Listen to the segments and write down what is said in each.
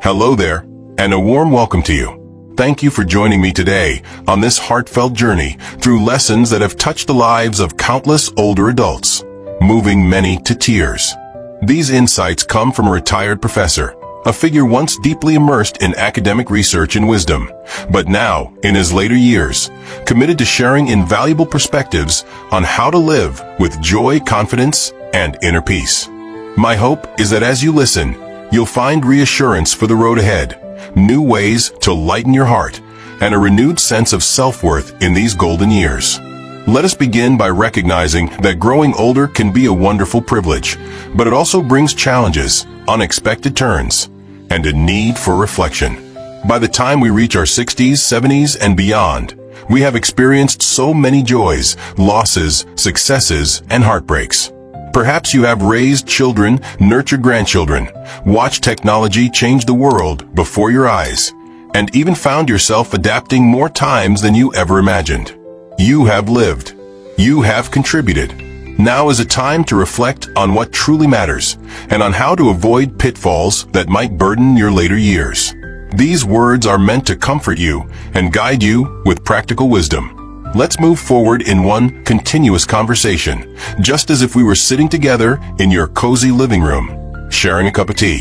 Hello there, and a warm welcome to you. Thank you for joining me today on this heartfelt journey through lessons that have touched the lives of countless older adults, moving many to tears. These insights come from a retired professor, a figure once deeply immersed in academic research and wisdom, but now, in his later years, committed to sharing invaluable perspectives on how to live with joy, confidence, and inner peace. My hope is that as you listen, you'll find reassurance for the road ahead, new ways to lighten your heart, and a renewed sense of self-worth in these golden years. Let us begin by recognizing that growing older can be a wonderful privilege, but it also brings challenges, unexpected turns, and a need for reflection. By the time we reach our 60s, 70s, and beyond, we have experienced so many joys, losses, successes, and heartbreaks. Perhaps you have raised children, nurtured grandchildren, watched technology change the world before your eyes, and even found yourself adapting more times than you ever imagined. You have lived. You have contributed. Now is a time to reflect on what truly matters and on how to avoid pitfalls that might burden your later years. These words are meant to comfort you and guide you with practical wisdom. Let's move forward in one continuous conversation, just as if we were sitting together in your cozy living room, sharing a cup of tea.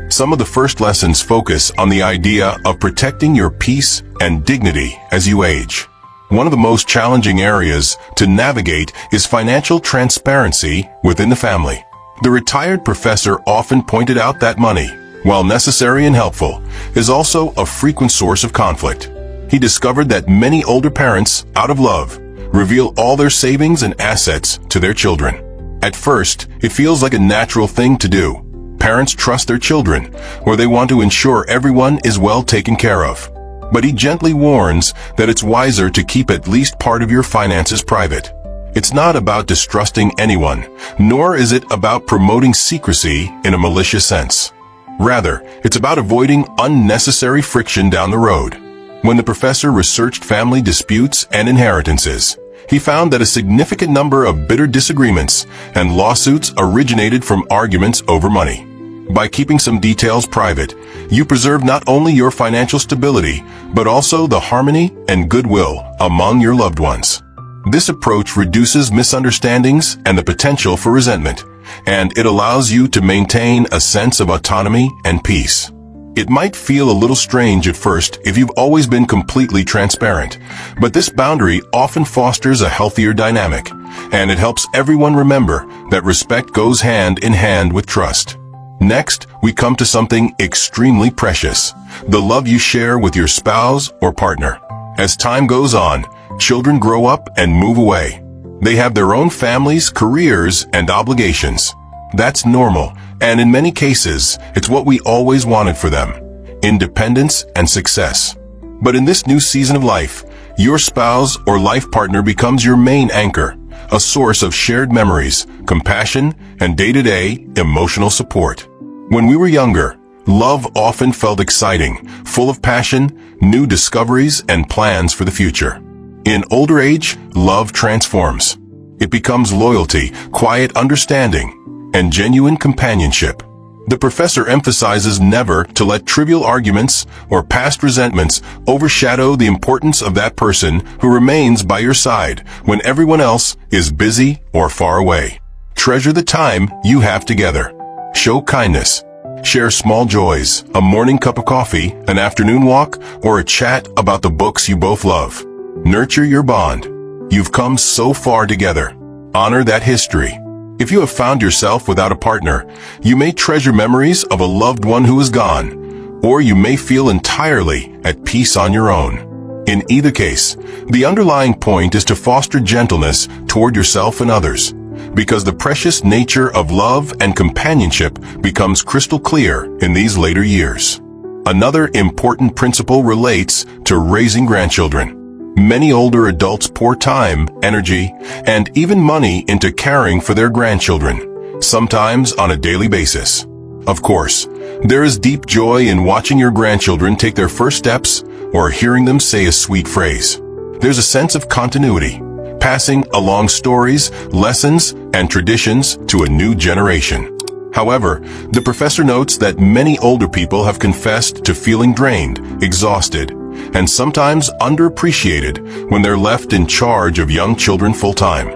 Some of the first lessons focus on the idea of protecting your peace and dignity as you age. One of the most challenging areas to navigate is financial transparency within the family. The retired professor often pointed out that money, while necessary and helpful, is also a frequent source of conflict. He discovered that many older parents, out of love, reveal all their savings and assets to their children. At first, it feels like a natural thing to do. Parents trust their children, or they want to ensure everyone is well taken care of. But he gently warns that it's wiser to keep at least part of your finances private. It's not about distrusting anyone, nor is it about promoting secrecy in a malicious sense. Rather, it's about avoiding unnecessary friction down the road. When the professor researched family disputes and inheritances, he found that a significant number of bitter disagreements and lawsuits originated from arguments over money. By keeping some details private, you preserve not only your financial stability, but also the harmony and goodwill among your loved ones. This approach reduces misunderstandings and the potential for resentment, and it allows you to maintain a sense of autonomy and peace. It might feel a little strange at first if you've always been completely transparent, but this boundary often fosters a healthier dynamic, and it helps everyone remember that respect goes hand in hand with trust. Next, we come to something extremely precious, the love you share with your spouse or partner. As time goes on, children grow up and move away. They have their own families, careers, and obligations. That's normal, and in many cases, it's what we always wanted for them: independence and success. But in this new season of life, your spouse or life partner becomes your main anchor, a source of shared memories, compassion, and day-to-day emotional support. When we were younger, love often felt exciting, full of passion, new discoveries, and plans for the future. In older age, love transforms. It becomes loyalty, quiet understanding, and genuine companionship. The professor emphasizes never to let trivial arguments or past resentments overshadow the importance of that person who remains by your side when everyone else is busy or far away. Treasure the time you have together. Show kindness. Share small joys, a morning cup of coffee, an afternoon walk, or a chat about the books you both love. Nurture your bond. You've come so far together. Honor that history. If you have found yourself without a partner, you may treasure memories of a loved one who is gone, or you may feel entirely at peace on your own. In either case, the underlying point is to foster gentleness toward yourself and others, because the precious nature of love and companionship becomes crystal clear in these later years. Another important principle relates to raising grandchildren. Many older adults pour time, energy, and even money into caring for their grandchildren, sometimes on a daily basis. Of course, there is deep joy in watching your grandchildren take their first steps or hearing them say a sweet phrase. There's a sense of continuity, passing along stories, lessons, and traditions to a new generation. However, the professor notes that many older people have confessed to feeling drained, exhausted, and sometimes underappreciated when they're left in charge of young children full-time.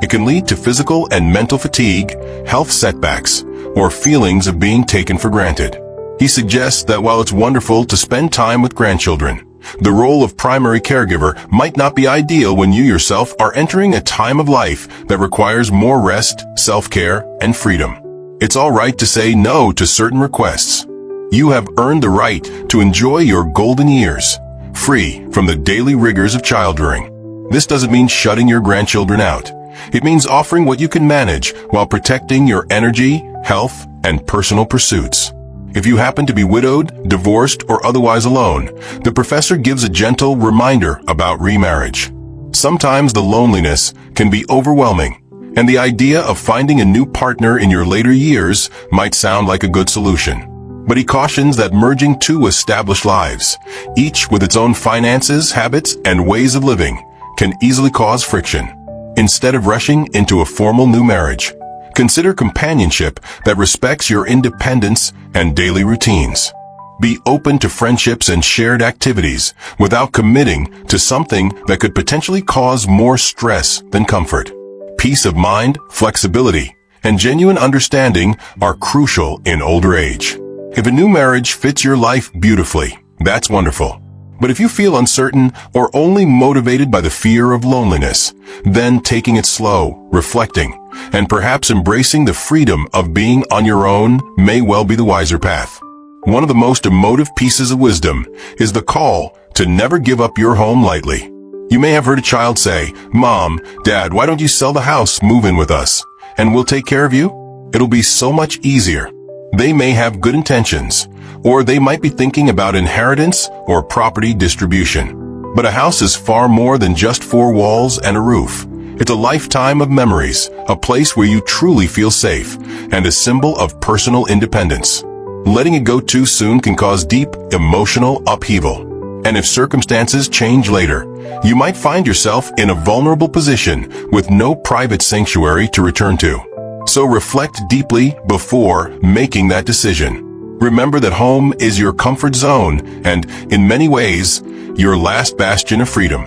It can lead to physical and mental fatigue, health setbacks, or feelings of being taken for granted. He suggests that while it's wonderful to spend time with grandchildren, the role of primary caregiver might not be ideal when you yourself are entering a time of life that requires more rest, self-care, and freedom. It's all right to say no to certain requests. You have earned the right to enjoy your golden years, free from the daily rigors of child-rearing. This doesn't mean shutting your grandchildren out. It means offering what you can manage while protecting your energy, health, and personal pursuits. If you happen to be widowed, divorced, or otherwise alone, the professor gives a gentle reminder about remarriage. Sometimes the loneliness can be overwhelming, and the idea of finding a new partner in your later years might sound like a good solution. But he cautions that merging two established lives, each with its own finances, habits, and ways of living, can easily cause friction. Instead of rushing into a formal new marriage, consider companionship that respects your independence and daily routines. Be open to friendships and shared activities without committing to something that could potentially cause more stress than comfort. Peace of mind, flexibility, and genuine understanding are crucial in older age. If a new marriage fits your life beautifully, that's wonderful. But if you feel uncertain or only motivated by the fear of loneliness, then taking it slow, reflecting, and perhaps embracing the freedom of being on your own may well be the wiser path. One of the most emotive pieces of wisdom is the call to never give up your home lightly. You may have heard a child say, "Mom, Dad, why don't you sell the house, move in with us, and we'll take care of you? It'll be so much easier." They may have good intentions, or they might be thinking about inheritance or property distribution. But a house is far more than just four walls and a roof. It's a lifetime of memories, a place where you truly feel safe, and a symbol of personal independence. Letting it go too soon can cause deep emotional upheaval. And if circumstances change later, you might find yourself in a vulnerable position with no private sanctuary to return to. So reflect deeply before making that decision. Remember that home is your comfort zone and, in many ways, your last bastion of freedom.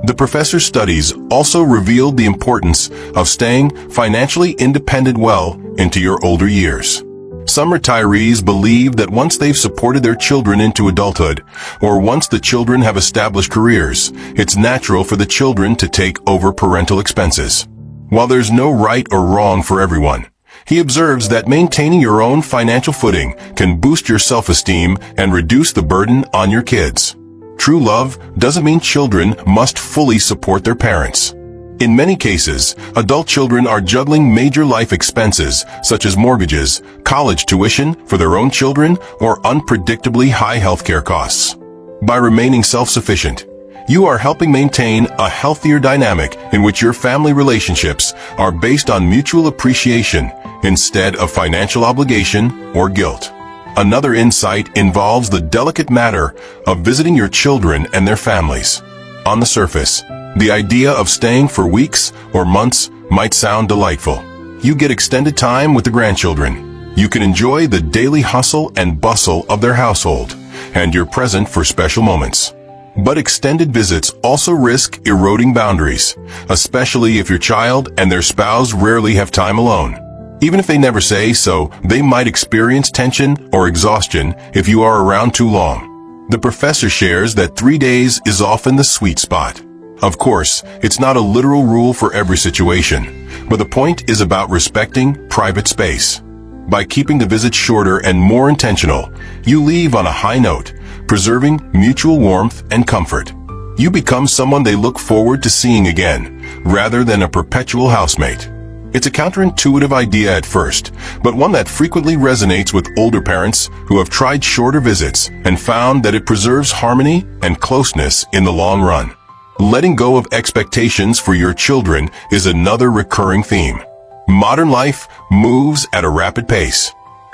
The professor's studies also revealed the importance of staying financially independent well into your older years. Some retirees believe that once they've supported their children into adulthood, or once the children have established careers, it's natural for the children to take over parental expenses. While there's no right or wrong for everyone, he observes that maintaining your own financial footing can boost your self-esteem and reduce the burden on your kids. True love doesn't mean children must fully support their parents. In many cases, adult children are juggling major life expenses such as mortgages, college tuition for their own children, or unpredictably high healthcare costs. By remaining self-sufficient, you are helping maintain a healthier dynamic in which your family relationships are based on mutual appreciation instead of financial obligation or guilt. Another insight involves the delicate matter of visiting your children and their families. On the surface, the idea of staying for weeks or months might sound delightful. You get extended time with the grandchildren. You can enjoy the daily hustle and bustle of their household, and you're present for special moments. But extended visits also risk eroding boundaries, especially if your child and their spouse rarely have time alone. Even if they never say so, they might experience tension or exhaustion if you are around too long. The professor shares that 3 days is often the sweet spot. Of course, it's not a literal rule for every situation, but the point is about respecting private space. By keeping the visits shorter and more intentional, you leave on a high note, preserving mutual warmth and comfort. You become someone they look forward to seeing again, rather than a perpetual housemate. It's a counterintuitive idea at first, but one that frequently resonates with older parents who have tried shorter visits and found that it preserves harmony and closeness in the long run. Letting go of expectations for your children is another recurring theme. Modern life moves at a rapid pace.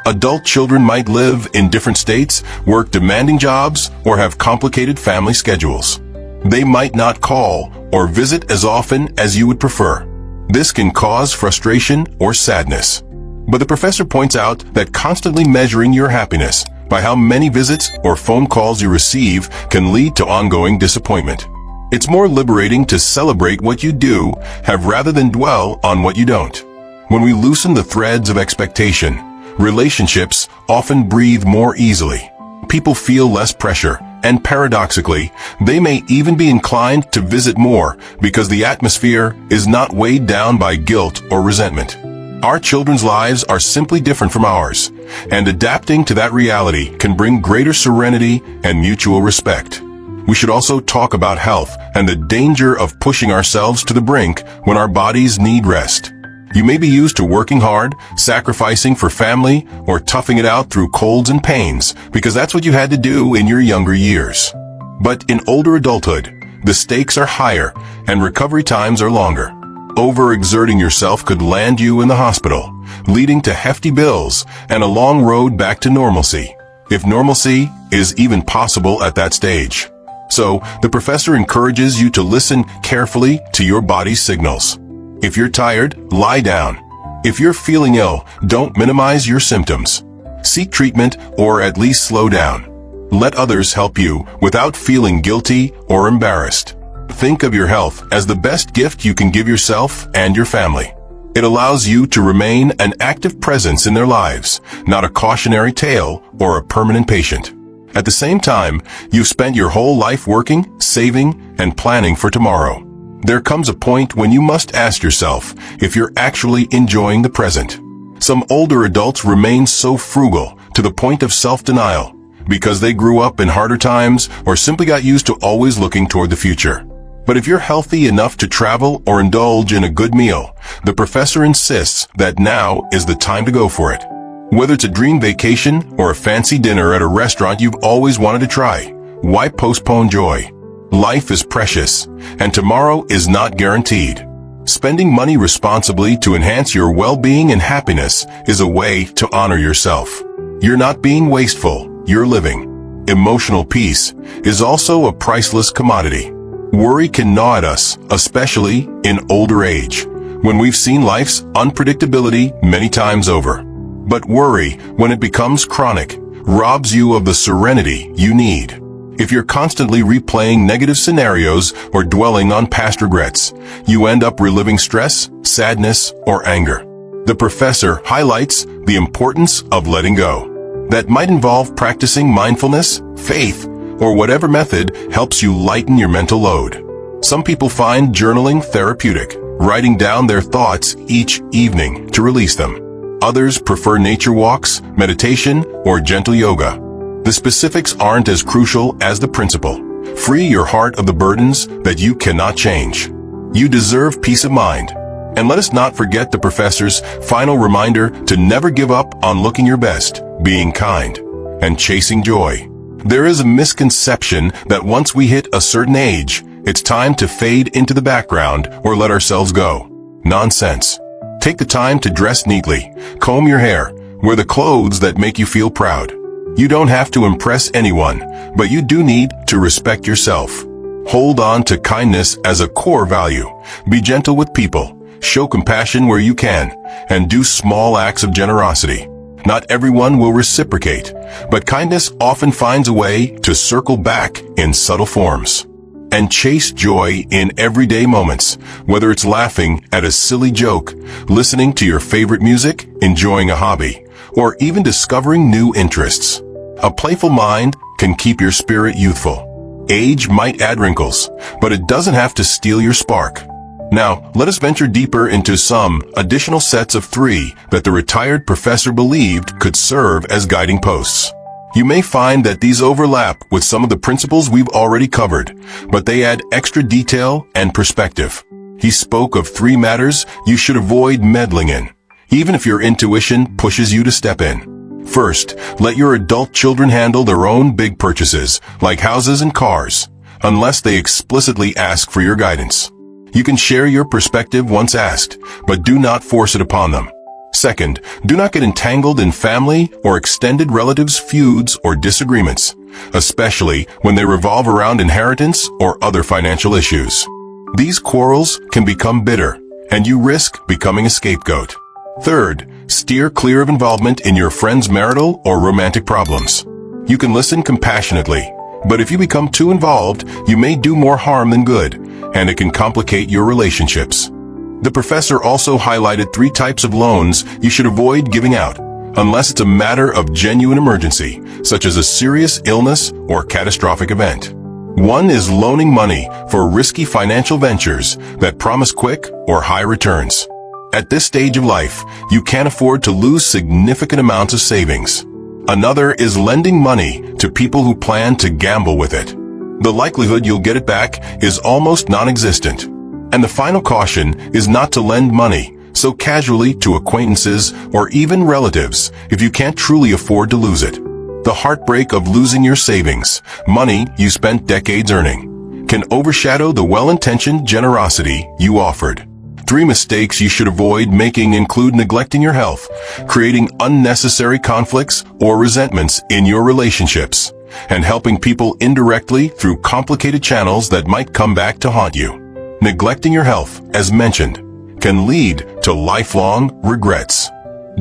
Adult children might live in different states, work demanding jobs, or have complicated family schedules. They might not call or visit as often as you would prefer. This can cause frustration or sadness. But the professor points out that constantly measuring your happiness by how many visits or phone calls you receive can lead to ongoing disappointment. It's more liberating to celebrate what you do, rather than dwell on what you don't. When we loosen the threads of expectation, relationships often breathe more easily. People feel less pressure, and paradoxically, they may even be inclined to visit more because the atmosphere is not weighed down by guilt or resentment. Our children's lives are simply different from ours, and adapting to that reality can bring greater serenity and mutual respect. We should also talk about health and the danger of pushing ourselves to the brink when our bodies need rest. You may be used to working hard, sacrificing for family, or toughing it out through colds and pains because that's what you had to do in your younger years. But in older adulthood, the stakes are higher and recovery times are longer. Overexerting yourself could land you in the hospital, leading to hefty bills and a long road back to normalcy, if normalcy is even possible at that stage. So, the professor encourages you to listen carefully to your body's signals. If you're tired, lie down. If you're feeling ill, don't minimize your symptoms. Seek treatment or at least slow down. Let others help you without feeling guilty or embarrassed. Think of your health as the best gift you can give yourself and your family. It allows you to remain an active presence in their lives, not a cautionary tale or a permanent patient. At the same time, you've spent your whole life working, saving, and planning for tomorrow. There comes a point when you must ask yourself if you're actually enjoying the present. Some older adults remain so frugal to the point of self-denial because they grew up in harder times or simply got used to always looking toward the future. But if you're healthy enough to travel or indulge in a good meal, the professor insists that now is the time to go for it. Whether it's a dream vacation or a fancy dinner at a restaurant you've always wanted to try, why postpone joy? Life is precious, and tomorrow is not guaranteed. Spending money responsibly to enhance your well-being and happiness is a way to honor yourself. You're not being wasteful, you're living. Emotional peace is also a priceless commodity. Worry can gnaw at us, especially in older age, when we've seen life's unpredictability many times over. But worry, when it becomes chronic, robs you of the serenity you need. If you're constantly replaying negative scenarios or dwelling on past regrets, you end up reliving stress, sadness, or anger. The professor highlights the importance of letting go. That might involve practicing mindfulness, faith, or whatever method helps you lighten your mental load. Some people find journaling therapeutic, writing down their thoughts each evening to release them. Others prefer nature walks, meditation, or gentle yoga. The specifics aren't as crucial as the principle. Free your heart of the burdens that you cannot change. You deserve peace of mind. And let us not forget the professor's final reminder to never give up on looking your best, being kind, and chasing joy. There is a misconception that once we hit a certain age, it's time to fade into the background or let ourselves go. Nonsense. Take the time to dress neatly, comb your hair, wear the clothes that make you feel proud. You don't have to impress anyone, but you do need to respect yourself. Hold on to kindness as a core value. Be gentle with people, show compassion where you can, and do small acts of generosity. Not everyone will reciprocate, but kindness often finds a way to circle back in subtle forms. And chase joy in everyday moments, whether it's laughing at a silly joke, listening to your favorite music, enjoying a hobby, or even discovering new interests. A playful mind can keep your spirit youthful. Age might add wrinkles, but it doesn't have to steal your spark. Now, let us venture deeper into some additional sets of 3 that the retired professor believed could serve as guiding posts. You may find that these overlap with some of the principles we've already covered, but they add extra detail and perspective. He spoke of 3 matters you should avoid meddling in, even if your intuition pushes you to step in. First, let your adult children handle their own big purchases, like houses and cars, unless they explicitly ask for your guidance. You can share your perspective once asked, but do not force it upon them. Second, do not get entangled in family or extended relatives' feuds or disagreements, especially when they revolve around inheritance or other financial issues. These quarrels can become bitter, and you risk becoming a scapegoat. Third, steer clear of involvement in your friend's marital or romantic problems. You can listen compassionately, but if you become too involved, you may do more harm than good, and it can complicate your relationships. The professor also highlighted 3 types of loans you should avoid giving out, unless it's a matter of genuine emergency, such as a serious illness or catastrophic event. One is loaning money for risky financial ventures that promise quick or high returns. At this stage of life, you can't afford to lose significant amounts of savings. Another is lending money to people who plan to gamble with it. The likelihood you'll get it back is almost non-existent. And the final caution is not to lend money so casually to acquaintances or even relatives if you can't truly afford to lose it. The heartbreak of losing your savings, money you spent decades earning, can overshadow the well-intentioned generosity you offered. 3 mistakes you should avoid making include neglecting your health, creating unnecessary conflicts or resentments in your relationships, and helping people indirectly through complicated channels that might come back to haunt you. Neglecting your health, as mentioned, can lead to lifelong regrets.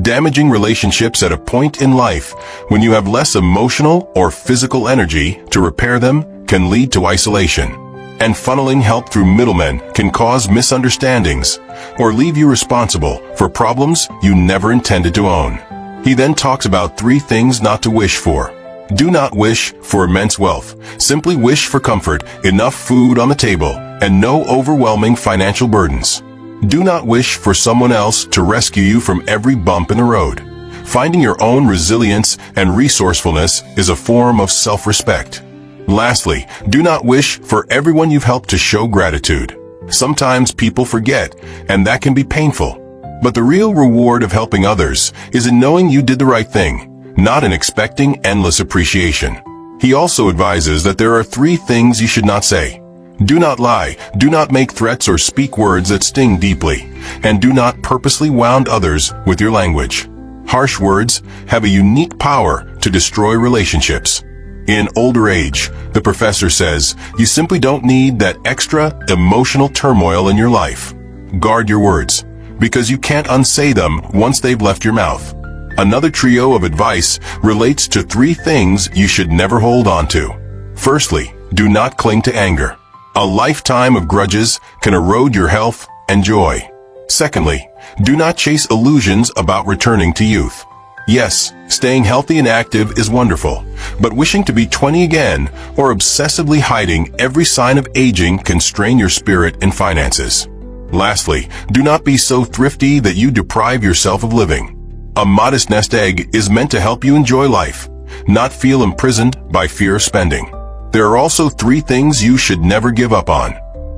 Damaging relationships at a point in life when you have less emotional or physical energy to repair them can lead to isolation. And funneling help through middlemen can cause misunderstandings or leave you responsible for problems you never intended to own. He then talks about 3 things not to wish for. Do not wish for immense wealth. Simply wish for comfort, enough food on the table, and no overwhelming financial burdens. Do not wish for someone else to rescue you from every bump in the road. Finding your own resilience and resourcefulness is a form of self-respect. Lastly, do not wish for everyone you've helped to show gratitude. Sometimes people forget, and that can be painful. But the real reward of helping others is in knowing you did the right thing, not in expecting endless appreciation. He also advises that there are 3 things you should not say. Do not lie, do not make threats or speak words that sting deeply, and do not purposely wound others with your language. Harsh words have a unique power to destroy relationships. In older age, the professor says, you simply don't need that extra emotional turmoil in your life. Guard your words, because you can't unsay them once they've left your mouth. Another trio of advice relates to 3 things you should never hold on to. Firstly, do not cling to anger. A lifetime of grudges can erode your health and joy. Secondly, do not chase illusions about returning to youth. Yes, staying healthy and active is wonderful, but wishing to be 20 again or obsessively hiding every sign of aging can strain your spirit and finances. Lastly, do not be so thrifty that you deprive yourself of living. A modest nest egg is meant to help you enjoy life, not feel imprisoned by fear of spending. There are also 3 things you should never give up on.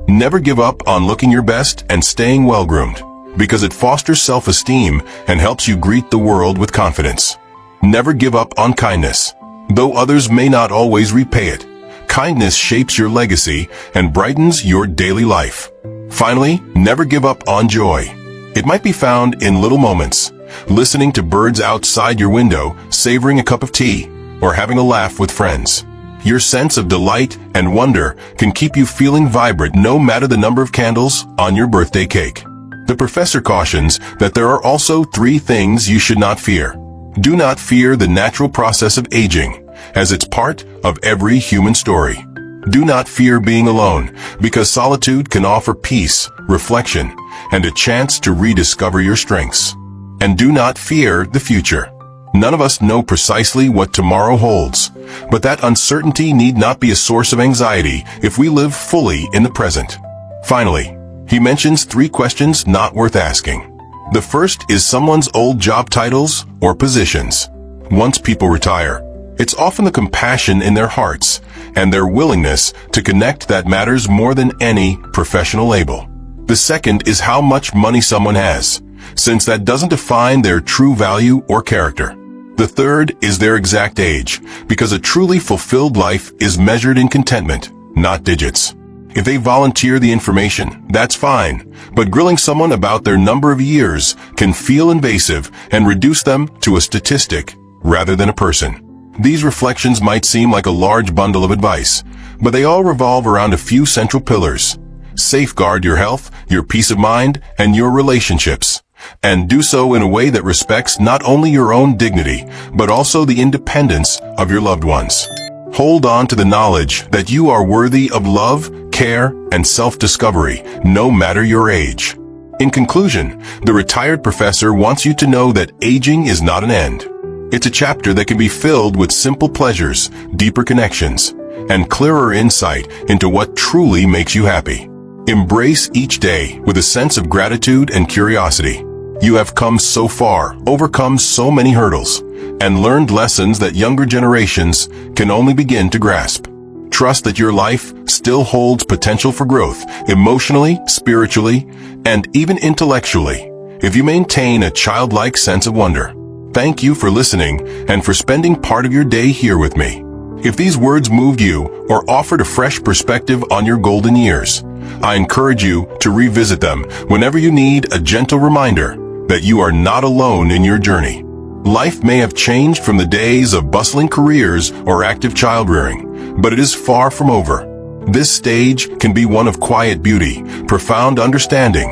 Never give up on looking your best and staying well-groomed, because it fosters self-esteem and helps you greet the world with confidence. Never give up on kindness. Though others may not always repay it, kindness shapes your legacy and brightens your daily life. Finally, never give up on joy. It might be found in little moments, listening to birds outside your window, savoring a cup of tea, or having a laugh with friends. Your sense of delight and wonder can keep you feeling vibrant no matter the number of candles on your birthday cake. The professor cautions that there are also 3 things you should not fear. Do not fear the natural process of aging, as it's part of every human story. Do not fear being alone, because solitude can offer peace, reflection, and a chance to rediscover your strengths. And do not fear the future. None of us know precisely what tomorrow holds, but that uncertainty need not be a source of anxiety if we live fully in the present. Finally, he mentions 3 questions not worth asking. The first is someone's old job titles or positions. Once people retire, it's often the compassion in their hearts and their willingness to connect that matters more than any professional label. The second is how much money someone has, since that doesn't define their true value or character. The third is their exact age, because a truly fulfilled life is measured in contentment, not digits. If they volunteer the information, that's fine, but grilling someone about their number of years can feel invasive and reduce them to a statistic rather than a person. These reflections might seem like a large bundle of advice, but they all revolve around a few central pillars. Safeguard your health, your peace of mind, and your relationships, and do so in a way that respects not only your own dignity, but also the independence of your loved ones. Hold on to the knowledge that you are worthy of love, care, and self-discovery, no matter your age. In conclusion, the retired professor wants you to know that aging is not an end. It's a chapter that can be filled with simple pleasures, deeper connections, and clearer insight into what truly makes you happy. Embrace each day with a sense of gratitude and curiosity. You have come so far, overcome so many hurdles, and learned lessons that younger generations can only begin to grasp. Trust that your life still holds potential for growth, emotionally, spiritually, and even intellectually, if you maintain a childlike sense of wonder. Thank you for listening and for spending part of your day here with me. If these words moved you or offered a fresh perspective on your golden years, I encourage you to revisit them whenever you need a gentle reminder that you are not alone in your journey. Life may have changed from the days of bustling careers or active child-rearing, but it is far from over. This stage can be one of quiet beauty, profound understanding,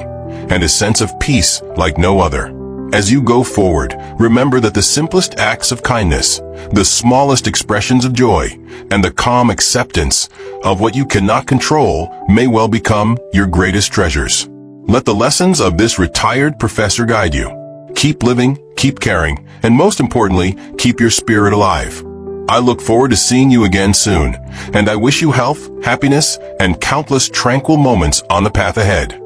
and a sense of peace like no other. As you go forward, remember that the simplest acts of kindness, the smallest expressions of joy, and the calm acceptance of what you cannot control may well become your greatest treasures. Let the lessons of this retired professor guide you. Keep living, keep caring, and most importantly, keep your spirit alive. I look forward to seeing you again soon, and I wish you health, happiness, and countless tranquil moments on the path ahead.